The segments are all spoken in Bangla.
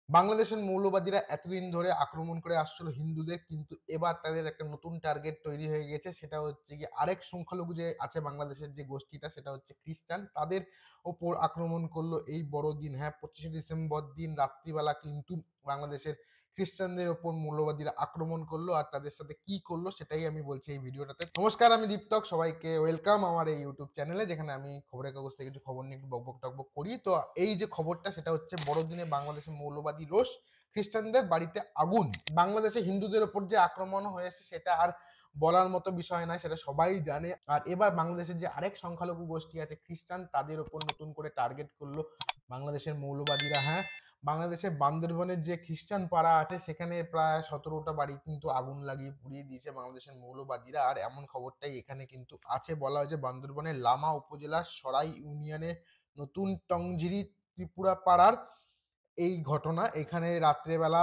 বাংলাদেশের মৌলবাদীরা এতদিন ধরে আক্রমণ করে আসছিল হিন্দুদের, কিন্তু এবার তাদের একটা নতুন টার্গেট তৈরি হয়ে গেছে। সেটা হচ্ছে গিয়ে আরেক সংখ্যালঘু যে আছে বাংলাদেশের যে গোষ্ঠীটা, সেটা হচ্ছে খ্রিস্টান। তাদের ওপর আক্রমণ করলো এই বড়দিন। হ্যাঁ, 25শে ডিসেম্বর দিন রাত্রিবেলা কিন্তু বাংলাদেশের খ্রিস্টানদের ওপর মৌলবাদীরা আক্রমণ করলো। আর তাদের সাথে কি করলো সেটাই আমি বলছি এই ভিডিওটাতে। নমস্কার, আমি দীপ্তক। সবাইকে ওয়েলকাম আমার এই ইউটিউব চ্যানেলে, যেখানে আমি খবরের কাগজ থেকে কিছু খবর নিয়ে একটু বকবক টকবক করি। তো এই যে খবরটা, সেটা হচ্ছে বড়দিনে বাংলাদেশের মৌলবাদী রোষ, খ্রিস্টানদের বাড়িতে আগুন। বাংলাদেশে হিন্দুদের ওপর যে আক্রমণ হয়েছে সেটা আর বলার মতো বিষয় নয়, সেটা সবাই জানে। আর এবার বাংলাদেশের যে আরেক সংখ্যালঘু গোষ্ঠী আছে খ্রিস্টান, তাদের ওপর নতুন করে টার্গেট করলো বাংলাদেশের মৌলবাদীরা। হ্যাঁ, বাংলাদেশের বান্দরবনের যে খ্রিস্টান পাড়া আছে সেখানে প্রায় 17টা বাড়ি কিন্তু আগুন লাগিয়ে পুড়িয়ে দিয়েছে বাংলাদেশের মৌলবাদীরা। আর এমন খবরটাই এখানে কিন্তু আছে। বলা হয়েছে বান্দরবনের লামা উপজেলার সরাই ইউনিয়নের নতুন টংঝিরি ত্রিপুরা পাড়ার এই ঘটনা। এখানে রাত্রেবেলা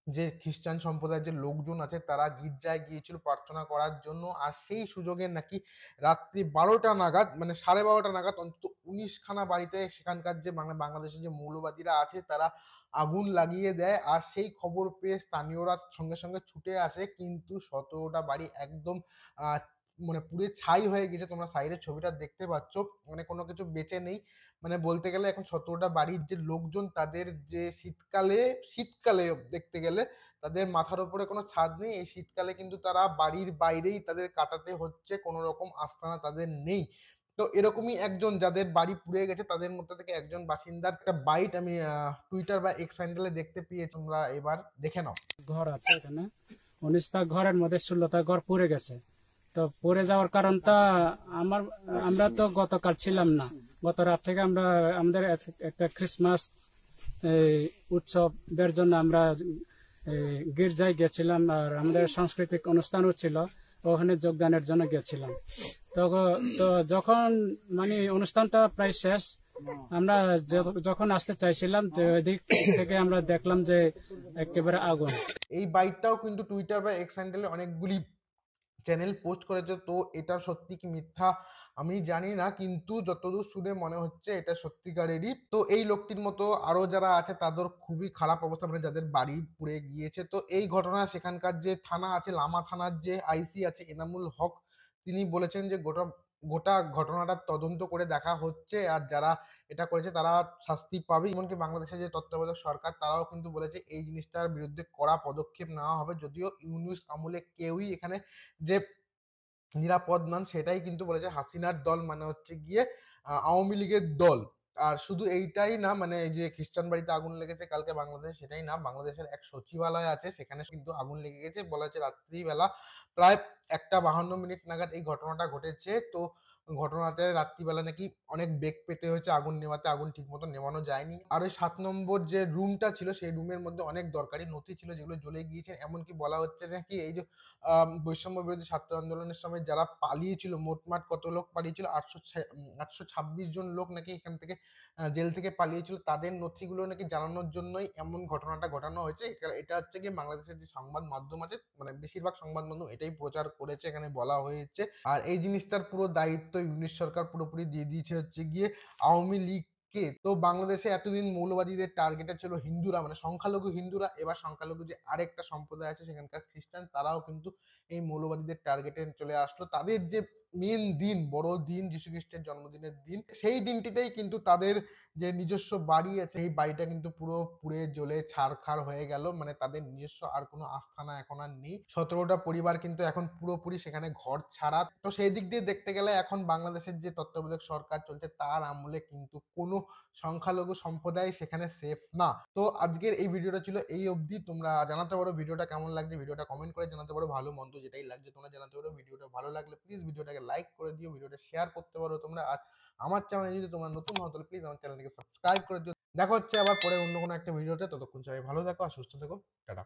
যে খ্রিস্টান সম্প্রদায়ের যে লোকজন আছে তারা গির্জায় গিয়েছিল প্রার্থনা করার জন্য। আর সেই সুযোগে নাকি রাত্রি 12টা নাগাদ, মানে 12:30 নাগাদ অন্তত 19খানা বাড়িতে সেখানকার যে বাংলাদেশের যে মৌলবাদীরা আছে তারা আগুন লাগিয়ে দেয়। আর সেই খবর পেয়ে স্থানীয়রা সঙ্গে সঙ্গে ছুটে আসে, কিন্তু 17টা বাড়ি একদম আহ মানে পুড়ে ছাই হয়ে গেছে। তোমরা সাইডের ছবিটা দেখতে পাচ্ছ, মানে কোনো কিছু বেঁচে নেই। মানে বলতে গেলে এখন 17টা বাড়ির যে লোকজন, তাদের যে শীতকালে শীতকালে দেখতে গেলে তাদের মাথার উপরে কোনো ছাদ নেই। এই শীতকালে কিন্তু তারা বাড়ির বাইরেই তাদের কাটাতে হচ্ছে, কোনো রকম আস্তানা তাদের নেই। তো এরকমই একজন, যাদের বাড়ি পুড়ে গেছে তাদের মধ্যে থেকে একজন বাসিন্দার একটা বাইট আমি টুইটার বা এক্স হ্যান্ডেলে দেখতে পেয়েছি। তোমরা এবার দেখে নাও। ঘর আছে এখানে, 19টা ঘরের মধ্যে 16টা ঘর পুড়ে গেছে। তো পড়ে যাওয়ার কারণটা আমরা তো গতকাল ছিলাম না। গত রাত থেকে আমরা আমাদের একটা ক্রিসমাস উৎসবের জন্য আমরা গির্জায় গেছিলাম, আর আমাদের সাংস্কৃতিক অনুষ্ঠানও ছিল, ওখানে যোগদানের জন্য গেছিলাম। তো তো যখন মানে অনুষ্ঠানটা প্রায় শেষ, আমরা যখন আসতে চাইছিলাম তো ওই দিক থেকে আমরা দেখলাম যে একেবারে আগুন। এই বাইকটাও কিন্তু টুইটার বা এক্স হ্যান্ডেলে অনেকগুলি চ্যানেল পোস্ট করেছে। তো এটা সত্যি কি মিথ্যা আমি জানি না, কিন্তু যতদূর শুনে মনে হচ্ছে এটা সত্যিকারেরই। তো এই লোকটির মতো আরো যারা আছে তাদের খুবই খারাপ অবস্থা, মানে যাদের বাড়ি পুড়ে গিয়েছে। তো এই ঘটনা সেখানকার যে থানা আছে, লামা থানার যে আইসি আছে এনামুল হক, তিনি বলেছেন যে গোটা গোটা ঘটনাটা তদন্ত করে দেখা হচ্ছে, আর যারা এটা করেছে তারা শাস্তি পাবে। এমনকি বাংলাদেশের যে তত্ত্বাবধায়ক সরকার, তারাও কিন্তু বলেছে এই জিনিসটার বিরুদ্ধে কড়া পদক্ষেপ নেওয়া হবে। যদিও ইউনূস আমলে কেউই এখানে যে নিরাপদ নন, সেটাই কিন্তু বলেছে হাসিনার দল, মানে হচ্ছে গিয়ে আওয়ামী লীগের দল। আর শুধু এইটাই না, মানে এই যে খ্রিস্টান বাড়িতে আগুন লেগেছে কালকে বাংলাদেশে, সেটাই না, বাংলাদেশের এক সচিবালয় আছে সেখানে কিন্তু আগুন লেগে গেছে। বলা হচ্ছে রাত্রিবেলা প্রায় 1:52 নাগাদ এই ঘটনাটা ঘটেছে। তো ঘটনাতে রাত্রিবেলা নাকি অনেক বেগ পেতে হয়েছে আগুন নেভাতে, আগুন ঠিক মতো নেভানো যায়নি। আর ওই 7 নম্বর যে রুমটা ছিল সেই রুমের মধ্যে অনেক দরকারি নথি ছিল যেগুলো জ্বলে গিয়েছে। এমনকি বলা হচ্ছে নাকি এই যে বৈষম্য বিরোধী ছাত্র আন্দোলনের সময় যারা পালিয়েছিল, মোটমাট কত লোক পালিয়েছিল, 826 জন লোক নাকি এখান থেকে জেল থেকে পালিয়েছিল। তাদের নথিগুলো নাকি জানানোর জন্যই এমন ঘটনাটা ঘটানো হয়েছে। এটা হচ্ছে গিয়ে বাংলাদেশের যে সংবাদ মাধ্যম আছে, মানে বেশিরভাগ সংবাদ মাধ্যম এটাই প্রচার করেছে, এখানে বলা হয়েছে। আর এই জিনিসটার পুরো দায়িত্ব ইউনিশ সরকার পুরোপুরি দিয়ে দিয়েছে হচ্ছে গিয়ে আওয়ামী লীগ কে। তো বাংলাদেশে এতদিন মৌলবাদীদের টার্গেটে ছিল হিন্দুরা, মানে সংখ্যালঘু হিন্দুরা। এবার সংখ্যালঘু যে আরেকটা সম্প্রদায় আছে সেখানকার খ্রিস্টান, তারাও কিন্তু এই মৌলবাদীদের টার্গেটে চলে আসলো। তাদের যে মেন দিন, বড় দিন, যীশু খ্রিস্টের জন্মদিনের দিন, সেই দিনটিতেই কিন্তু তাদের যে নিজস্ব বাড়ি আছে এই বাড়িটা কিন্তু পুরো পুড়ে জ্বলে ছারখার হয়ে গেল। মানে তাদের নিজস্ব আর কোনো আস্থানা এখন আর নেই। 17টা পরিবার কিন্তু এখন পুরোপুরি সেখানে ঘর ছাড়া। তো সেই দিক দিয়ে দেখতে গেলে এখন বাংলাদেশের যে তত্ত্বাবধায়ক সরকার চলছে তার আমলে কিন্তু কোনো সংখ্যালঘু সম্প্রদায় সেখানে সেফ না। তো আজকের এই ভিডিওটা ছিল এই অবধি। তোমরা জানাতে পারো ভিডিওটা কেমন লাগছে, ভিডিওটা কমেন্ট করে জানাতে পারো, ভালো মন্দ যেটাই লাগছে তোমরা জানাতে পারো। ভিডিওটা ভালো লাগলে প্লিজ ভিডিওটাকে লাইক করে দিও, ভিডিওটা শেয়ার করতে পারো তোমরা। আর আমার চ্যানেলে যদি তোমরা নতুন হও তাহলে প্লিজ আমার চ্যানেলটিকে সাবস্ক্রাইব করে দিও। দেখা হচ্ছে আবার পরে অন্য কোনো একটা ভিডিওতে। ততক্ষণ সবাই ভালো থাকো আর সুস্থ থেকো। টাটা।